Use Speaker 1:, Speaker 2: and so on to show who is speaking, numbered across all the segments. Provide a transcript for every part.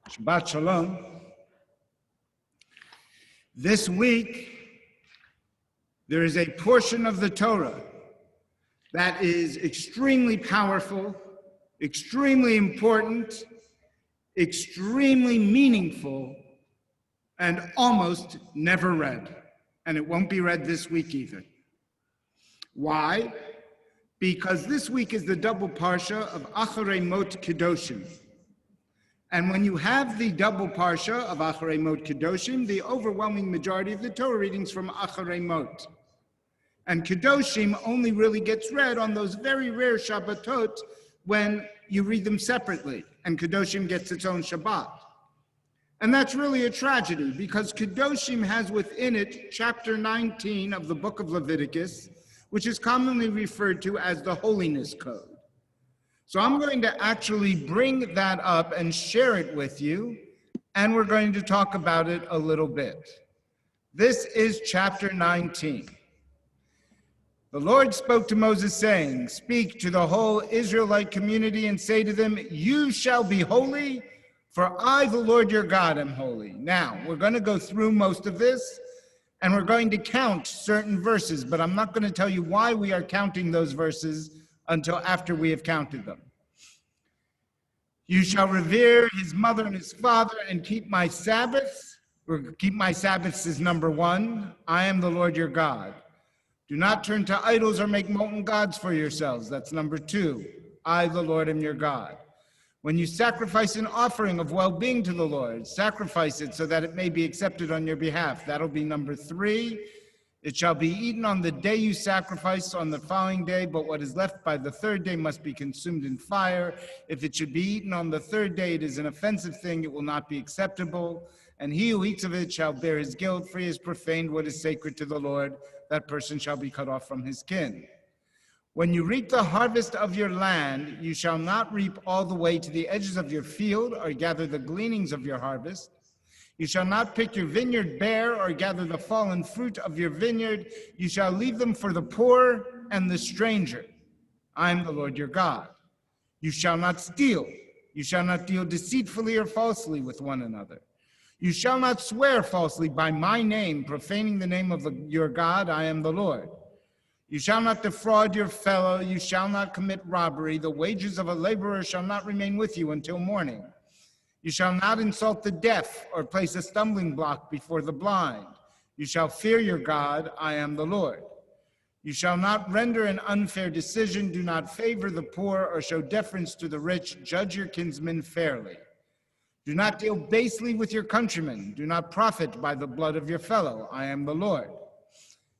Speaker 1: Shabbat Shalom. This week, there is a portion of the Torah that is extremely powerful, extremely important, extremely meaningful, and almost never read. And it won't be read this week either. Why? Because this week is the double parsha of Acharei Mot Kedoshim. And when you have the double parsha of Acharei Mot Kedoshim, the overwhelming majority of the Torah readings from Acharei Mot. And Kedoshim only really gets read on those very rare Shabbatot when you read them separately, and Kedoshim gets its own Shabbat. And that's really a tragedy, because Kedoshim has within it chapter 19 of the book of Leviticus, which is commonly referred to as the Holiness Code. So I'm going to actually bring that up and share it with you, and we're going to talk about it a little bit. This is chapter 19. The Lord spoke to Moses saying, "Speak to the whole Israelite community and say to them, you shall be holy, for I, the Lord your God, am holy." Now, we're going to go through most of this, and we're going to count certain verses, but I'm not going to tell you why we are counting those verses until after we have counted them. You shall revere his mother and his father and keep my Sabbaths. Keep my Sabbaths is number one. I am the Lord your God. Do not turn to idols or make molten gods for yourselves. That's number two. I, the Lord, am your God. When you sacrifice an offering of well-being to the Lord, sacrifice it so that it may be accepted on your behalf. That'll be number three. It shall be eaten on the day you sacrifice on the following day, but what is left by the third day must be consumed in fire. If it should be eaten on the third day, it is an offensive thing. It will not be acceptable. And he who eats of it shall bear his guilt, for he has profaned what is sacred to the Lord. That person shall be cut off from his kin. When you reap the harvest of your land, you shall not reap all the way to the edges of your field or gather the gleanings of your harvest. You shall not pick your vineyard bare or gather the fallen fruit of your vineyard. You shall leave them for the poor and the stranger. I am the Lord your God. You shall not steal. You shall not deal deceitfully or falsely with one another. You shall not swear falsely by my name, profaning the name of your God. I am the Lord. You shall not defraud your fellow. You shall not commit robbery. The wages of a laborer shall not remain with you until morning. You shall not insult the deaf or place a stumbling block before the blind. You shall fear your God. I am the Lord. You shall not render an unfair decision. Do not favor the poor or show deference to the rich. Judge your kinsmen fairly. Do not deal basely with your countrymen. Do not profit by the blood of your fellow. I am the Lord.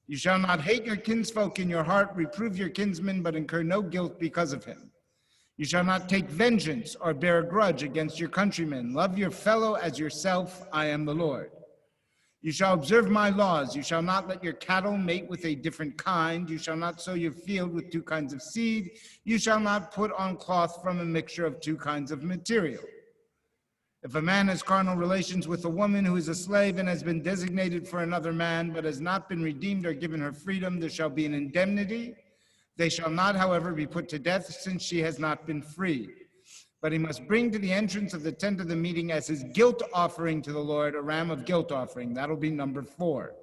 Speaker 1: You shall not hate your kinsfolk in your heart. Reprove your kinsman, but incur no guilt because of him. You shall not take vengeance or bear a grudge against your countrymen. Love your fellow as yourself. I am the Lord. You shall observe my laws. You shall not let your cattle mate with a different kind. You shall not sow your field with two kinds of seed. You shall not put on cloth from a mixture of two kinds of material. If a man has carnal relations with a woman who is a slave and has been designated for another man, but has not been redeemed or given her freedom, there shall be an indemnity. They shall not, however, be put to death, since she has not been freed. But he must bring to the entrance of the tent of the meeting as his guilt offering to the Lord a ram of guilt offering. That'll be number 4.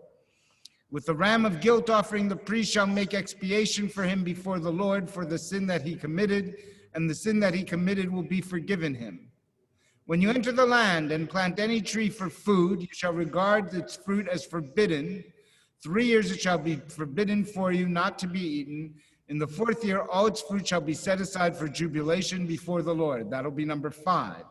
Speaker 1: With the ram of guilt offering, the priest shall make expiation for him before the Lord for the sin that he committed, and the sin that he committed will be forgiven him. When you enter the land and plant any tree for food, you shall regard its fruit as forbidden. 3 years it shall be forbidden for you not to be eaten. In the 4th year, all its fruit shall be set aside for jubilation before the Lord. That'll be number 5.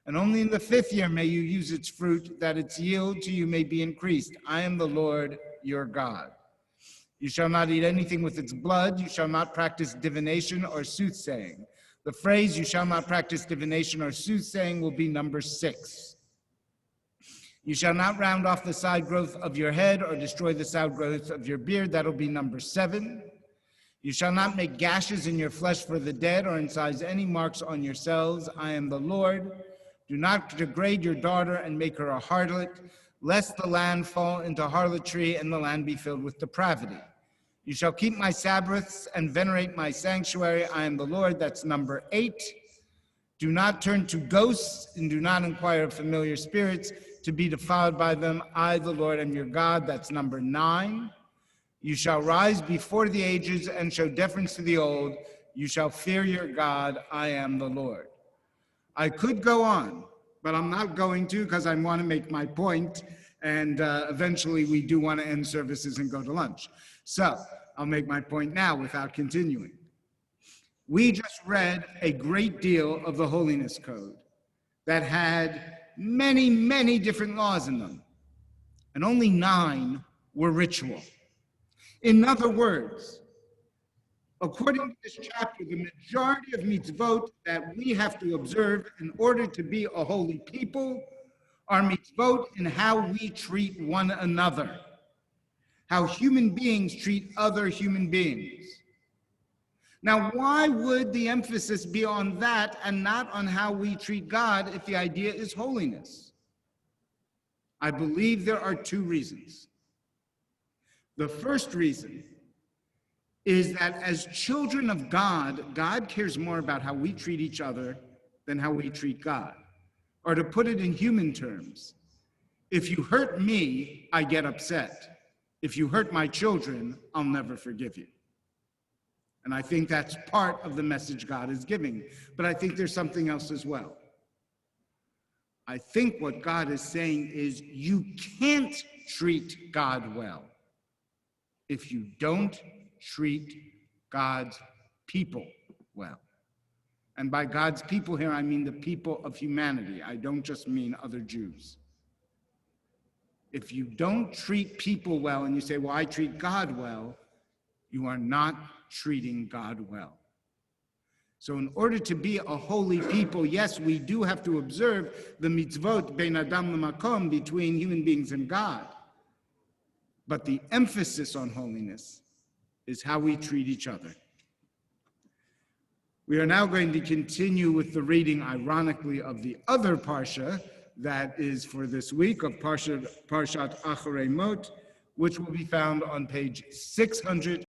Speaker 1: And only in the 5th year may you use its fruit, that its yield to you may be increased. I am the Lord your God. You shall not eat anything with its blood. You shall not practice divination or soothsaying. The phrase, you shall not practice divination or soothsaying, will be number 6. You shall not round off the side growth of your head or destroy the side growth of your beard. That'll be number 7. You shall not make gashes in your flesh for the dead or incise any marks on yourselves. I am the Lord. Do not degrade your daughter and make her a harlot, lest the land fall into harlotry and the land be filled with depravity. You shall keep my Sabbaths and venerate my sanctuary. I am the Lord. That's number 8. Do not turn to ghosts and do not inquire of familiar spirits to be defiled by them. I, the Lord, am your God. That's number 9. You shall rise before the ages and show deference to the old. You shall fear your God. I am the Lord. I could go on, but I'm not going to because I want to make my point, and eventually we do want to end services and go to lunch. So I'll make my point now without continuing. We just read a great deal of the Holiness Code that had many, many different laws in them, and only 9 were ritual. In other words, according to this chapter, the majority of mitzvot that we have to observe in order to be a holy people are mitzvot in how we treat one another, how human beings treat other human beings. Now, why would the emphasis be on that and not on how we treat God if the idea is holiness? I believe there are 2 reasons. The first reason is that as children of God, God cares more about how we treat each other than how we treat God. Or to put it in human terms, if you hurt me, I get upset. If you hurt my children, I'll never forgive you. And I think that's part of the message God is giving. But I think there's something else as well. I think what God is saying is you can't treat God well if you don't treat God's people well. And by God's people here, I mean the people of humanity. I don't just mean other Jews. If you don't treat people well and you say, well, I treat God well, you are not treating God well. So in order to be a holy people, yes, we do have to observe the mitzvot bein adam lemakom, between human beings and God. But the emphasis on holiness is how we treat each other. We are now going to continue with the reading, ironically, of the other parsha that is for this week, of Parshat Acharei Mot, which will be found on page 600